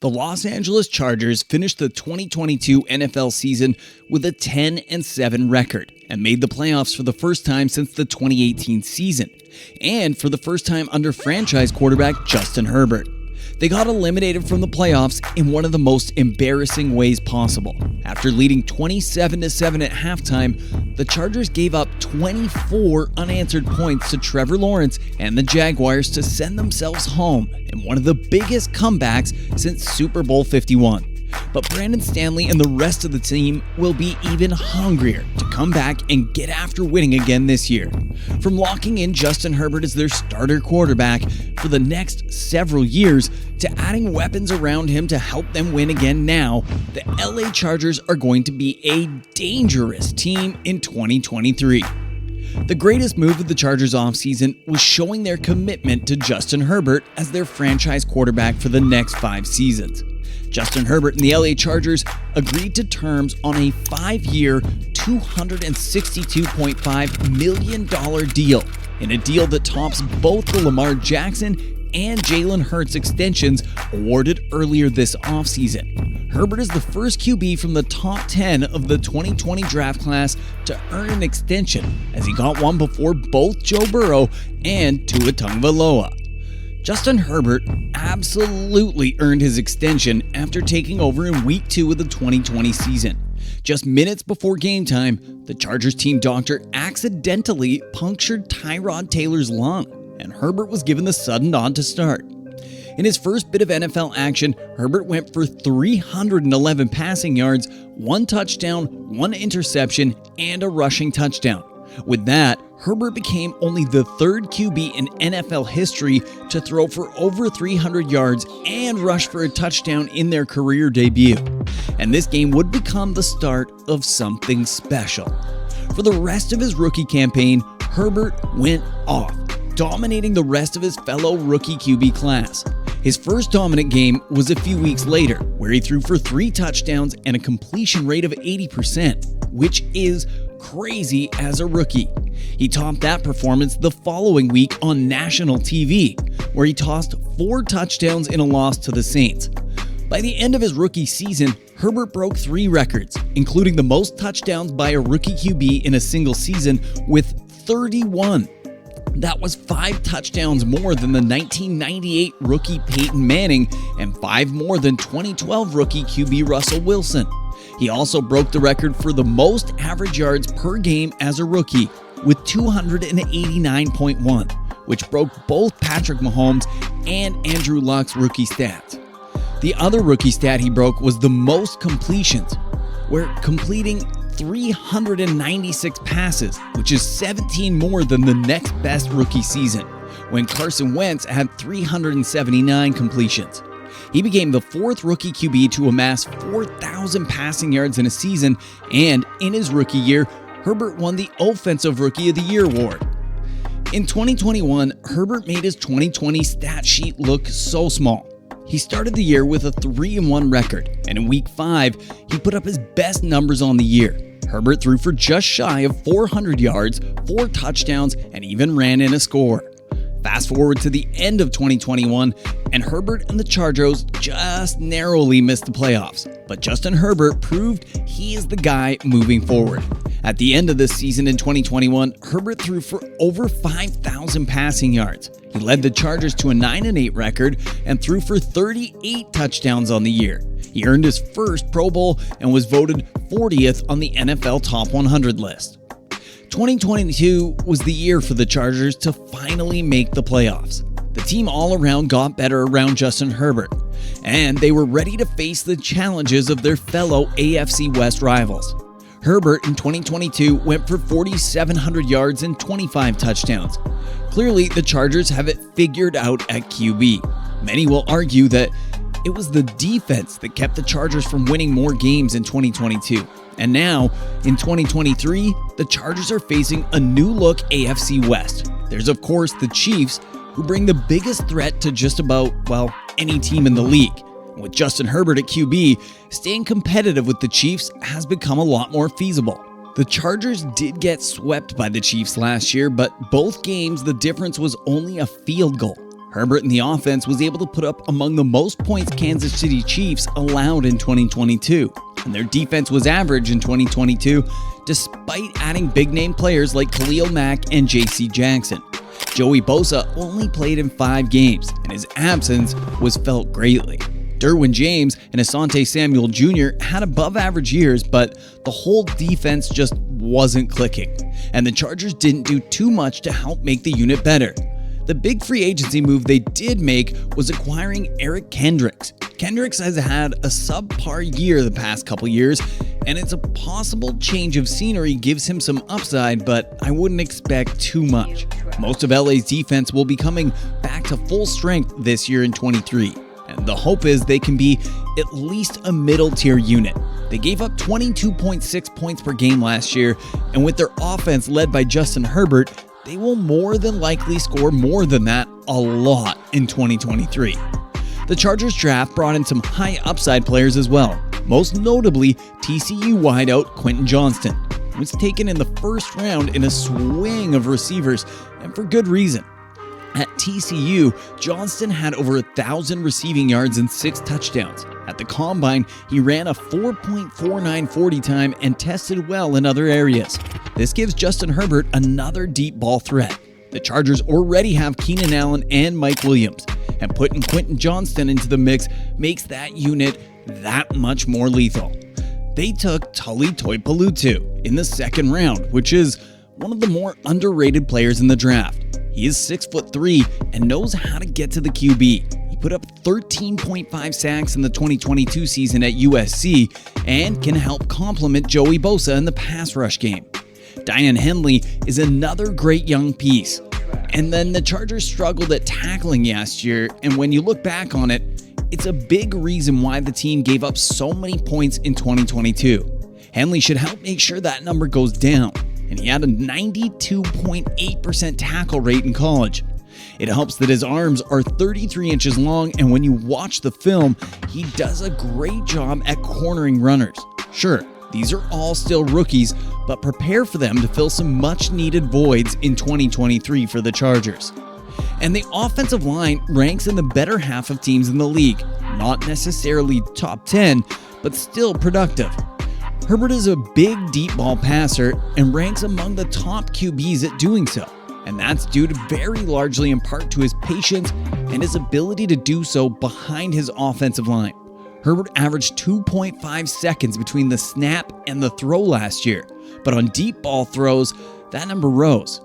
The Los Angeles Chargers finished the 2022 NFL season with a 10-7 record and made the playoffs for the first time since the 2018 season, and for the first time under franchise quarterback Justin Herbert. They got eliminated from the playoffs in one of the most embarrassing ways possible. After leading 27-7 at halftime, the Chargers gave up 24 unanswered points to Trevor Lawrence and the Jaguars to send themselves home in one of the biggest comebacks since Super Bowl 51. But Brandon Stanley and the rest of the team will be even hungrier to come back and get after winning again this year. From locking in Justin Herbert as their starter quarterback for the next several years to adding weapons around him to help them win again now, the LA Chargers are going to be a dangerous team in 2023. The greatest move of the Chargers offseason was showing their commitment to Justin Herbert as their franchise quarterback for the next 5 seasons. Justin Herbert and the LA Chargers agreed to terms on a 5-year, $262.5 million deal, in a deal that tops both the Lamar Jackson and Jalen Hurts extensions awarded earlier this offseason. Herbert is the first QB from the top 10 of the 2020 draft class to earn an extension, as he got one before both Joe Burrow and Tua Tagovailoa. Justin Herbert absolutely earned his extension after taking over in Week 2 of the 2020 season. Just minutes before game time, the Chargers team doctor accidentally punctured Tyrod Taylor's lung, and Herbert was given the sudden nod to start. In his first bit of NFL action, Herbert went for 311 passing yards, 1 touchdown, 1 interception, and a rushing touchdown. With that, Herbert became only the 3rd QB in NFL history to throw for over 300 yards and rush for a touchdown in their career debut. And this game would become the start of something special. For the rest of his rookie campaign, Herbert went off, dominating the rest of his fellow rookie QB class. His first dominant game was a few weeks later, where he threw for 3 touchdowns and a completion rate of 80%, which is crazy as a rookie. He topped that performance the following week on national TV, where he tossed 4 touchdowns in a loss to the Saints. By the end of his rookie season, Herbert broke 3 records, including the most touchdowns by a rookie QB in a single season with 31. That was 5 touchdowns more than the 1998 rookie Peyton Manning and 5 more than 2012 rookie QB Russell Wilson. He also broke the record for the most average yards per game as a rookie with 289.1, which broke both Patrick Mahomes and Andrew Luck's rookie stats. The other rookie stat he broke was the most completions, where completing 396 passes, which is 17 more than the next best rookie season, when Carson Wentz had 379 completions. He became the 4th rookie QB to amass 4,000 passing yards in a season, and in his rookie year, Herbert won the Offensive Rookie of the Year award. In 2021, Herbert made his 2020 stat sheet look so small. He started the year with a 3-1 record, and in Week 5, he put up his best numbers on the year. Herbert threw for just shy of 400 yards, 4 touchdowns, and even ran in a score. Fast forward to the end of 2021, and Herbert and the Chargers just narrowly missed the playoffs. But Justin Herbert proved he is the guy moving forward. At the end of this season in 2021, Herbert threw for over 5,000 passing yards. He led the Chargers to a 9-8 record and threw for 38 touchdowns on the year. He earned his first Pro Bowl and was voted 40th on the NFL Top 100 list. 2022 was the year for the Chargers to finally make the playoffs. The team all around got better around Justin Herbert, and they were ready to face the challenges of their fellow AFC West rivals. Herbert in 2022 went for 4,700 yards and 25 touchdowns. Clearly, the Chargers have it figured out at QB. Many will argue that it was the defense that kept the Chargers from winning more games in 2022. And now, in 2023, the Chargers are facing a new-look AFC West. There's, of course, the Chiefs, who bring the biggest threat to just about, any team in the league. With Justin Herbert at QB, staying competitive with the Chiefs has become a lot more feasible. The Chargers did get swept by the Chiefs last year, but both games the difference was only a field goal. Herbert and the offense was able to put up among the most points Kansas City Chiefs allowed in 2022, and their defense was average in 2022 despite adding big-name players like Khalil Mack and J.C. Jackson. Joey Bosa only played in 5 games, and his absence was felt greatly. Derwin James and Asante Samuel Jr. had above-average years, but the whole defense just wasn't clicking, and the Chargers didn't do too much to help make the unit better. The big free agency move they did make was acquiring Eric Kendricks. Kendricks has had a subpar year the past couple years, and it's a possible change of scenery gives him some upside, but I wouldn't expect too much. Most of LA's defense will be coming back to full strength this year in 23, and the hope is they can be at least a middle-tier unit. They gave up 22.6 points per game last year, and with their offense led by Justin Herbert, they will more than likely score more than that a lot in 2023. The Chargers draft brought in some high upside players as well, most notably TCU wideout Quentin Johnston, who was taken in the first round in a swing of receivers, and for good reason. At TCU, Johnston had over 1,000 receiving yards and 6 touchdowns. At the Combine, he ran a 4.49 40 time and tested well in other areas. This gives Justin Herbert another deep ball threat. The Chargers already have Keenan Allen and Mike Williams, and putting Quentin Johnston into the mix makes that unit that much more lethal. They took Tully Toipalutu in the second round, which is one of the more underrated players in the draft. He is 6'3" and knows how to get to the QB. He put up 13.5 sacks in the 2022 season at USC and can help complement Joey Bosa in the pass rush game. Diane Henley is another great young piece. And then the Chargers struggled at tackling last year, and when you look back on it, it's a big reason why the team gave up so many points in 2022. Henley should help make sure that number goes down, and he had a 92.8% tackle rate in college. It helps that his arms are 33 inches long, and when you watch the film, he does a great job at cornering runners. Sure, these are all still rookies, but prepare for them to fill some much-needed voids in 2023 for the Chargers. And the offensive line ranks in the better half of teams in the league, not necessarily top 10, but still productive. Herbert is a big deep ball passer and ranks among the top QBs at doing so, and that's due to very largely in part to his patience and his ability to do so behind his offensive line. Herbert averaged 2.5 seconds between the snap and the throw last year, but on deep ball throws, that number rose.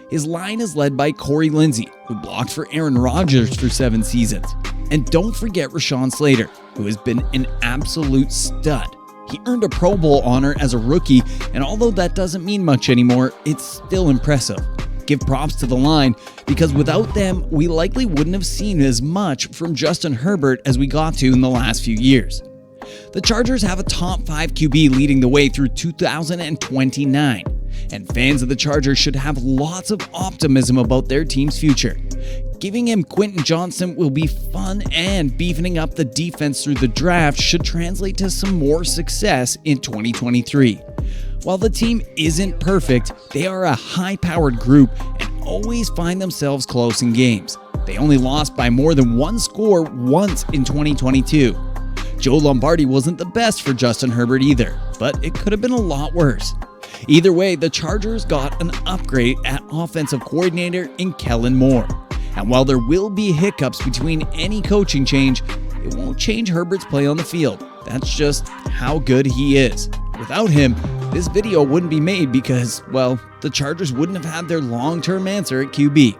His line is led by Corey Lindsey, who blocked for Aaron Rodgers for 7 seasons. And don't forget Rashawn Slater, who has been an absolute stud. He earned a Pro Bowl honor as a rookie, and although that doesn't mean much anymore, it's still impressive. Give props to the line, because without them, we likely wouldn't have seen as much from Justin Herbert as we got to in the last few years. The Chargers have a top 5 QB leading the way through 2029, and fans of the Chargers should have lots of optimism about their team's future. Giving him Quentin Johnston will be fun, and beefing up the defense through the draft should translate to some more success in 2023. While the team isn't perfect, they are a high-powered group and always find themselves close in games. They only lost by more than 1 score once in 2022. Joe Lombardi wasn't the best for Justin Herbert either, but it could have been a lot worse. Either way, the Chargers got an upgrade at offensive coordinator in Kellen Moore. And while there will be hiccups between any coaching change, it won't change Herbert's play on the field. That's just how good he is. Without him, this video wouldn't be made because, well, the Chargers wouldn't have had their long-term answer at QB.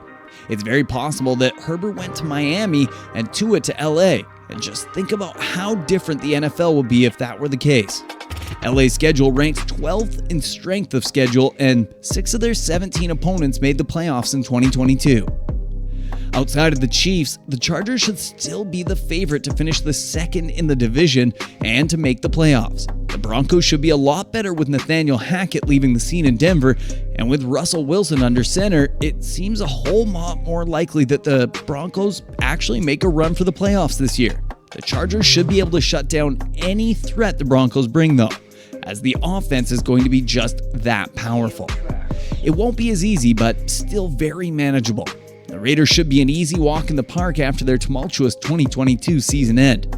It's very possible that Herbert went to Miami and Tua to LA, and just think about how different the NFL would be if that were the case. LA's schedule ranks 12th in strength of schedule, and 6 of their 17 opponents made the playoffs in 2022. Outside of the Chiefs, the Chargers should still be the favorite to finish the second in the division and to make the playoffs. The Broncos should be a lot better with Nathaniel Hackett leaving the scene in Denver, and with Russell Wilson under center, it seems a whole lot more likely that the Broncos actually make a run for the playoffs this year. The Chargers should be able to shut down any threat the Broncos bring though, as the offense is going to be just that powerful. It won't be as easy, but still very manageable. The The Raiders should be an easy walk in the park after their tumultuous 2022 season end.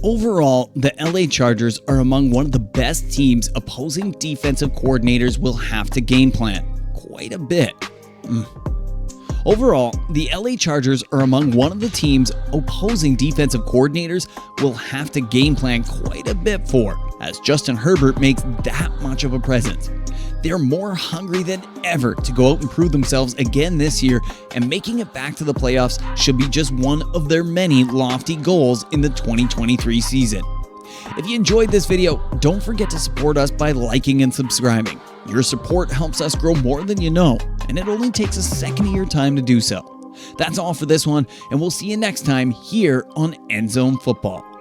Overall, the LA Chargers are among one of the best teams opposing defensive coordinators will have to game plan. Quite a bit. Overall, the LA Chargers are among one of the teams opposing defensive coordinators will have to game plan quite a bit for, as Justin Herbert makes that much of a presence. They're more hungry than ever to go out and prove themselves again this year, and making it back to the playoffs should be just one of their many lofty goals in the 2023 season. If you enjoyed this video, don't forget to support us by liking and subscribing. Your support helps us grow more than you know, and it only takes a second of your time to do so. That's all for this one, and we'll see you next time here on End Zone Football.